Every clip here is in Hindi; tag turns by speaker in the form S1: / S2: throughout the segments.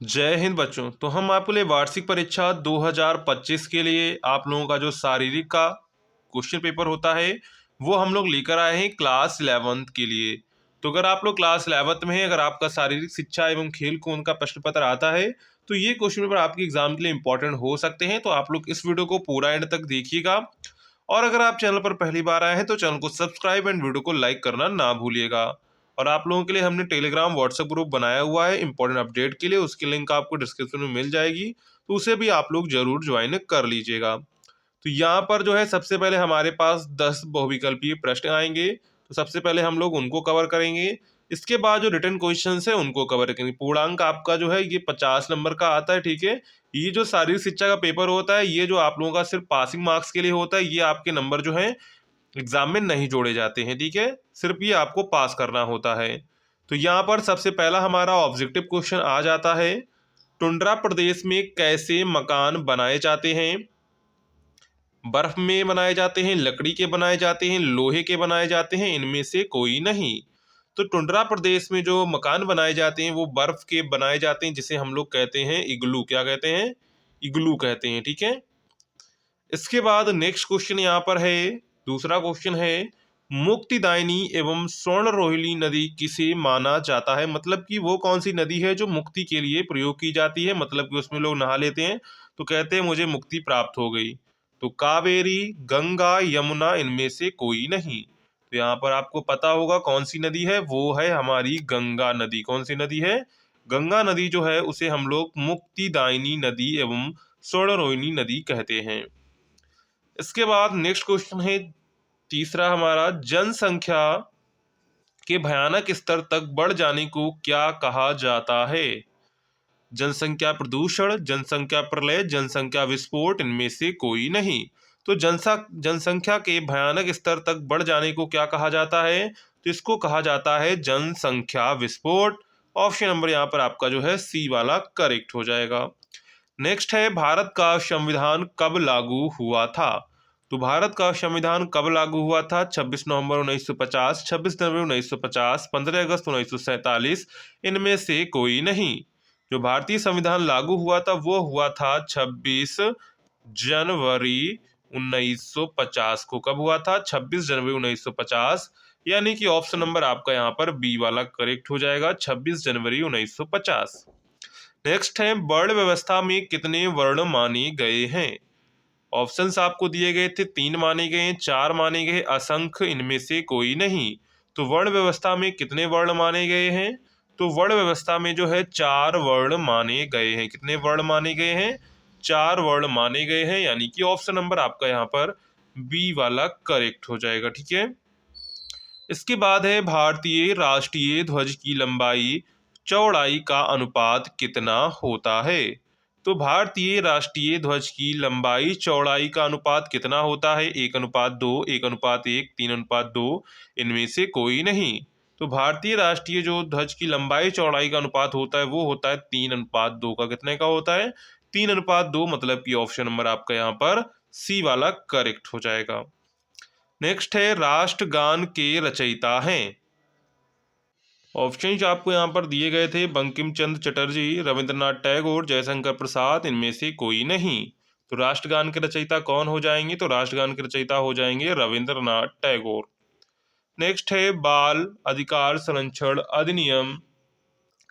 S1: जय हिंद बच्चों। तो हम आपके लिए वार्षिक परीक्षा 2025 के लिए आप लोगों का जो शारीरिक का क्वेश्चन पेपर होता है वो हम लोग लेकर आए हैं क्लास 11th के लिए। तो अगर आप लोग क्लास 11th में हैं, अगर आपका शारीरिक शिक्षा एवं खेल कूद का प्रश्न पत्र आता है तो ये क्वेश्चन पेपर आपके एग्जाम के लिए इंपॉर्टेंट हो सकते हैं। तो आप लोग इस वीडियो को पूरा एंड तक देखिएगा। और अगर आप चैनल पर पहली बार आए हैं तो चैनल को सब्सक्राइब एंड वीडियो को लाइक करना ना भूलिएगा। और आप लोगों के लिए हमने टेलीग्राम व्हाट्सएप ग्रुप बनाया हुआ है इंपॉर्टेंट अपडेट के लिए, उसकी लिंक आपको डिस्क्रिप्शन में मिल जाएगी, तो उसे भी आप लोग जरूर ज्वाइन कर लीजिएगा। तो यहाँ पर जो है सबसे पहले हमारे पास 10 बहुविकल्पीय प्रश्न आएंगे, तो सबसे पहले हम लोग उनको कवर करेंगे। इसके बाद जो रिटर्न क्वेश्चन है उनको कवर करेंगे। पूर्णांक आपका जो है ये 50 नंबर का आता है, ठीक है। ये जो शारीरिक शिक्षा का पेपर होता है ये जो आप लोगों का सिर्फ पासिंग मार्क्स के लिए होता है, ये आपके नंबर जो है एग्जाम में नहीं जोड़े जाते हैं, ठीक है। सिर्फ ये आपको पास करना होता है। तो यहाँ पर सबसे पहला हमारा ऑब्जेक्टिव क्वेश्चन आ जाता है, टुंड्रा प्रदेश में कैसे मकान बनाए जाते हैं? बर्फ में बनाए जाते हैं, लकड़ी के बनाए जाते हैं, लोहे के बनाए जाते हैं, इनमें से कोई नहीं। तो टुंड्रा प्रदेश में जो मकान बनाए जाते हैं वो बर्फ के बनाए जाते हैं, जिसे हम लोग कहते हैं इग्लू। क्या कहते हैं? इग्लू कहते हैं, ठीक है। इसके बाद नेक्स्ट क्वेश्चन यहाँ पर है, दूसरा क्वेश्चन है, मुक्तिदायिनी एवं स्वर्ण रोहिणी नदी किसे माना जाता है? मतलब कि वो कौन सी नदी है जो मुक्ति के लिए प्रयोग की जाती है, मतलब कि उसमें लोग नहा लेते हैं तो कहते हैं मुझे मुक्ति प्राप्त हो गई। तो कावेरी, गंगा, यमुना, इनमें से कोई नहीं। तो यहाँ पर आपको पता होगा कौन सी नदी है, वो है हमारी गंगा नदी। कौन सी नदी है? गंगा नदी जो है उसे हम लोग मुक्तिदायिनी नदी एवं स्वर्ण रोहिणी नदी कहते हैं। इसके बाद नेक्स्ट क्वेश्चन है तीसरा हमारा, जनसंख्या के भयानक स्तर तक बढ़ जाने को क्या कहा जाता है? जनसंख्या प्रदूषण, जनसंख्या प्रलय, जनसंख्या विस्फोट, इनमें से कोई नहीं। तो जनसंख्या के भयानक स्तर तक बढ़ जाने को क्या कहा जाता है? तो इसको कहा जाता है जनसंख्या विस्फोट। ऑप्शन नंबर यहाँ पर आपका जो है सी वाला करेक्ट हो जाएगा। नेक्स्ट है, भारत का संविधान कब लागू हुआ था? तो भारत का संविधान कब लागू हुआ था? 26 नवंबर 1950, 26 जनवरी 1950, 15 अगस्त 1947, इनमें से कोई नहीं। जो भारतीय संविधान लागू हुआ था वो हुआ था 26 जनवरी 1950 को। कब हुआ था? 26 जनवरी 1950, यानी कि ऑप्शन नंबर आपका यहाँ पर बी वाला करेक्ट हो जाएगा, 26 जनवरी 1950। नेक्स्ट है, वर्ण व्यवस्था में कितने वर्ण माने गए हैं? ऑप्शंस आपको दिए गए थे, 3 माने गए हैं, 4 माने गए, असंख्य, इनमें से कोई नहीं। तो वर्ण व्यवस्था में कितने वर्ण माने गए हैं? तो वर्ण व्यवस्था में जो है 4 वर्ण माने गए हैं। कितने वर्ण माने गए हैं? 4 वर्ण माने गए हैं, यानी कि ऑप्शन नंबर आपका यहाँ पर बी वाला करेक्ट हो जाएगा, ठीक है। इसके बाद है, भारतीय राष्ट्रीय ध्वज की लंबाई चौड़ाई का अनुपात कितना होता है? तो भारतीय राष्ट्रीय ध्वज की लंबाई चौड़ाई का अनुपात कितना होता है? 1:2, 1:1, 3:2, इनमें से कोई नहीं। तो भारतीय राष्ट्रीय जो ध्वज की लंबाई चौड़ाई का अनुपात होता है वो होता है 3:2 का। कितने का होता है? 3:2, मतलब कि ऑप्शन नंबर आपका यहाँ पर सी वाला करेक्ट हो जाएगा। नेक्स्ट है, राष्ट्रगान के रचयिता हैं। ऑप्शन आपको यहाँ पर दिए गए थे, बंकिम चंद्र चटर्जी, रविंद्रनाथ टैगोर, जयशंकर प्रसाद, इनमें से कोई नहीं। तो राष्ट्रगान के रचयिता कौन हो जाएंगे? तो राष्ट्रगान के रचयिता हो जाएंगे रविंद्रनाथ टैगोर। नेक्स्ट है, बाल अधिकार संरक्षण अधिनियम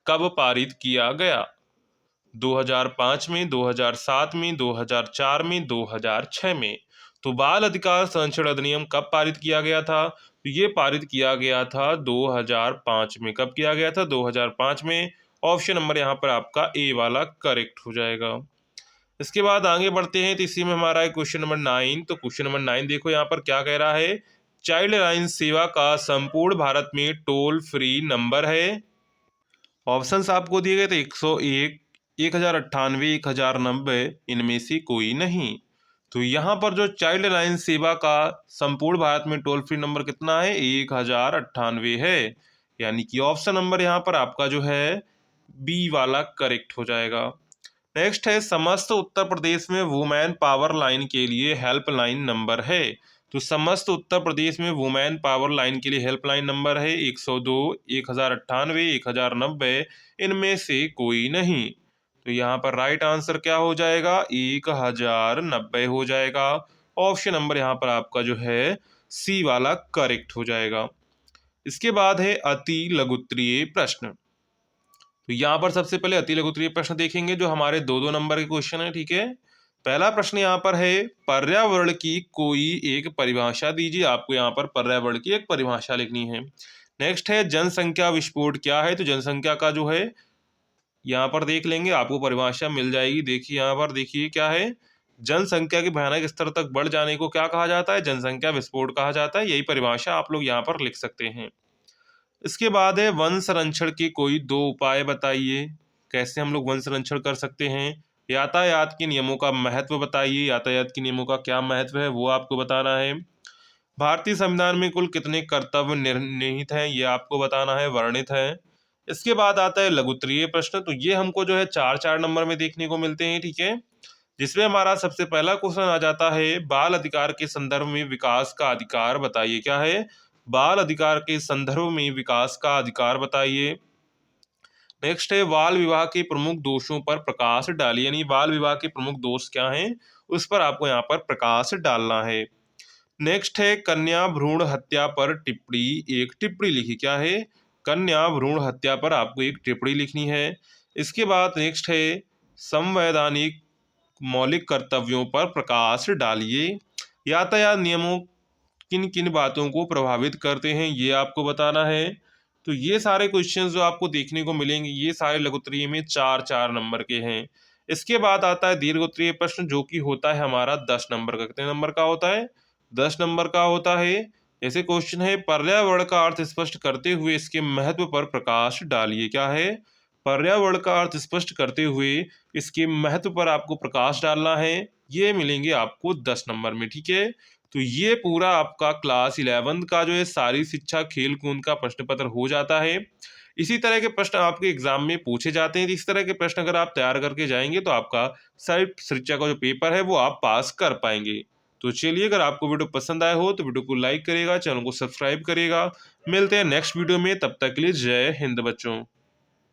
S1: कब पारित किया गया? 2005 में, 2007 में, 2004 में, 2006 में। तो बाल अधिकार संरक्षण अधिनियम कब पारित किया गया था? तो ये पारित किया गया था 2005 में। कब किया गया था? 2005 में। ऑप्शन नंबर यहाँ पर आपका ए वाला करेक्ट हो जाएगा। इसके बाद आगे बढ़ते हैं, तो इसी में हमारा है क्वेश्चन नंबर 9। तो क्वेश्चन नंबर 9 देखो यहाँ पर क्या कह रहा है, चाइल्ड लाइन सेवा का संपूर्ण भारत में टोल फ्री नंबर है। ऑप्शंस आपको दिए गए थे, 101, 1098, 1090, इनमें से कोई नहीं। तो यहाँ पर जो चाइल्ड लाइन सेवा का संपूर्ण भारत में टोल फ्री नंबर कितना है? 1098 है, यानी कि ऑप्शन नंबर यहाँ पर आपका जो है बी वाला करेक्ट हो जाएगा। नेक्स्ट है, समस्त उत्तर प्रदेश में वुमेन पावर लाइन के लिए हेल्पलाइन नंबर है। तो समस्त उत्तर प्रदेश में वुमेन पावर लाइन के लिए हेल्पलाइन नंबर है 102, 1098, 1090, इनमें से कोई नहीं। तो यहाँ पर राइट आंसर क्या हो जाएगा, 1090 हो जाएगा। ऑप्शन नंबर यहाँ पर आपका जो है सी वाला करेक्ट हो जाएगा। इसके बाद है अति लघुत्तरीय प्रश्न। तो यहाँ पर सबसे पहले अति लघुत्तरीय प्रश्न देखेंगे जो हमारे 2-2 नंबर के क्वेश्चन है, ठीक है। पहला प्रश्न यहाँ पर है पर्यावरण की कोई एक परिभाषा दीजिए। आपको यहाँ पर पर्यावरण की एक परिभाषा लिखनी है। नेक्स्ट है जनसंख्या विस्फोट क्या है। तो जनसंख्या का जो है यहाँ पर देख लेंगे, आपको परिभाषा मिल जाएगी। देखिए यहाँ पर देखिए क्या है, जनसंख्या के भयानक स्तर तक बढ़ जाने को क्या कहा जाता है, जनसंख्या विस्फोट कहा जाता है। यही परिभाषा आप लोग यहाँ पर लिख सकते हैं। इसके बाद है वन संरक्षण के कोई 2 उपाय बताइए। कैसे हम लोग वन संरक्षण कर सकते हैं। यातायात के नियमों का महत्व बताइए। यातायात के नियमों का क्या महत्व है वो आपको बताना है। भारतीय संविधान में कुल कितने कर्तव्य निहित हैं ये आपको बताना है, वर्णित है। इसके बाद आता है लघुत्तरीय प्रश्न। तो ये हमको जो है 4-4 नंबर में देखने को मिलते हैं, ठीक है। जिसमें हमारा सबसे पहला क्वेश्चन आ जाता है बाल अधिकार के संदर्भ में विकास का अधिकार बताइए। क्या है, बाल अधिकार के संदर्भ में विकास का अधिकार बताइए। नेक्स्ट है बाल विवाह के प्रमुख दोषों पर प्रकाश डालिए, यानी बाल विवाह के प्रमुख दोष क्या हैं उस पर आपको यहाँ पर प्रकाश डालना है। नेक्स्ट है कन्या भ्रूण हत्या पर टिप्पणी, एक टिप्पणी लिखी। क्या है, कन्या भ्रूण हत्या पर आपको एक टिप्पणी लिखनी है। इसके बाद नेक्स्ट है संवैधानिक मौलिक कर्तव्यों पर प्रकाश डालिए। यातायात नियमों किन किन बातों को प्रभावित करते हैं ये आपको बताना है। तो ये सारे क्वेश्चंस जो आपको देखने को मिलेंगे ये सारे लघुत्तरीय में 4-4 नंबर के हैं। इसके बाद आता है दीर्घोत्तरीय प्रश्न जो कि होता है हमारा 10 नंबर का। कितने नंबर का होता है, 10 नंबर का होता है। ऐसे क्वेश्चन है पर्यावरण का अर्थ स्पष्ट करते हुए इसके महत्व पर प्रकाश डालिए। क्या है, पर्यावरण का अर्थ स्पष्ट करते हुए इसके महत्व पर आपको प्रकाश डालना है। ये मिलेंगे आपको 10 नंबर में, ठीक है। तो ये पूरा आपका क्लास 11 का जो है सारी शिक्षा खेल कूद का प्रश्न पत्र हो जाता है। इसी तरह के प्रश्न आपके एग्जाम में पूछे जाते हैं। इस तरह के प्रश्न अगर आप तैयार करके जाएंगे तो आपका सारी शिक्षा का जो पेपर है वो आप पास कर पाएंगे। तो चलिए, अगर आपको वीडियो पसंद आया हो तो वीडियो को लाइक करिएगा, चैनल को सब्सक्राइब करिएगा। मिलते हैं नेक्स्ट वीडियो में, तब तक के लिए जय हिंद बच्चों।